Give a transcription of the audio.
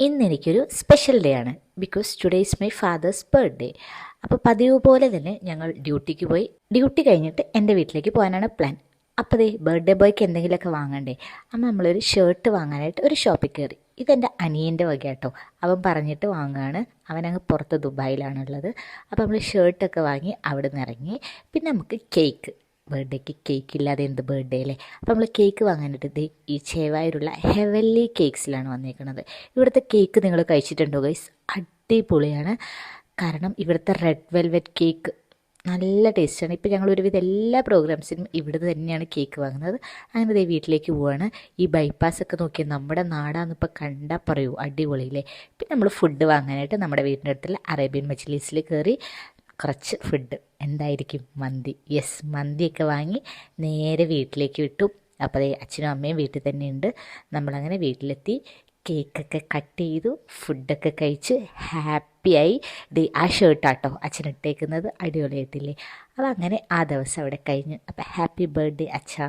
ഇന്നെനിക്കൊരു special day ആണ്. Because today is my fathers birthday. അപ്പോൾ പതിവ് പോലെ തന്നെ ഞങ്ങൾ ഡ്യൂട്ടിക്ക് പോയി. ഡ്യൂട്ടി കഴിഞ്ഞിട്ട് എൻ്റെ വീട്ടിലേക്ക് പോകാനാണ് പ്ലാൻ. അപ്പോൾ ദേ ബർത്ത്ഡേ ബോയ്ക്ക് എന്തെങ്കിലുമൊക്കെ വാങ്ങണ്ടേ. അമ്മ നമ്മളൊരു ഷർട്ട് വാങ്ങാനായിട്ട് ഒരു ഷോപ്പിൽ കയറി. ഇതെൻ്റെ അനിയൻ്റെ വക കേട്ടോ. അവൻ പറഞ്ഞിട്ട് വാങ്ങുകയാണ്. അവനങ്ങ് പുറത്ത് ദുബായിലാണുള്ളത്. അപ്പോൾ നമ്മൾ ഷർട്ടൊക്കെ വാങ്ങി അവിടെ നിന്ന് ഇറങ്ങി. പിന്നെ നമുക്ക് കേക്ക്, ബർത്ത്ഡേക്ക് കേക്ക് ഇല്ലാതെ എന്ത് ബർത്ത്ഡേ അല്ലേ. അപ്പോൾ നമ്മൾ കേക്ക് വാങ്ങാനായിട്ട് ദേ ഈ ചേവായൂരുള്ള ഹെവൻലി കേക്ക്സിലാണ് വന്നേക്കുന്നത്. ഇവിടുത്തെ കേക്ക് നിങ്ങൾ കഴിച്ചിട്ടുണ്ടോ ഗൈസ്? അടിപൊളിയാണ്. കാരണം ഇവിടുത്തെ റെഡ് വെൽവെറ്റ് കേക്ക് നല്ല ടേസ്റ്റാണ്. ഇപ്പോൾ ഞങ്ങൾ ഒരുവിധം എല്ലാ പ്രോഗ്രാംസിനും ഇവിടെ തന്നെയാണ് കേക്ക് വാങ്ങുന്നത്. അങ്ങനെ ദേ വീട്ടിലേക്ക് പോവാണ്. ഈ ബൈപ്പാസൊക്കെ നോക്കിയാൽ നമ്മുടെ നാടാന്നിപ്പോൾ കണ്ടാൽ പറയൂ, അടിപൊളിയില്ലേ. പിന്നെ നമ്മൾ ഫുഡ് വാങ്ങാനായിട്ട് നമ്മുടെ വീടിൻ്റെ അടുത്തുള്ള അറേബ്യൻ മജ്ലിസിൽ കയറി. കുറച്ച് ഫുഡ് എന്തായിരിക്കും? മന്തി. യെസ്, മന്തിയൊക്കെ വാങ്ങി നേരെ വീട്ടിലേക്ക് വിട്ടു. അപ്പോൾ അച്ഛനും അമ്മയും വീട്ടിൽ തന്നെയുണ്ട്. നമ്മളങ്ങനെ വീട്ടിലെത്തി, കേക്കൊക്കെ കട്ട് ചെയ്തു, ഫുഡൊക്കെ കഴിച്ച് ഹാപ്പിയായി. ആ ഷർട്ടാട്ടോ അച്ഛനിട്ടേക്കുന്നത്, അടിപൊളിയായിട്ടില്ലേ. അതങ്ങനെ ആ ദിവസം അവിടെ കഴിഞ്ഞു. അപ്പോൾ ഹാപ്പി ബർത്ത്ഡേ അച്ഛാ.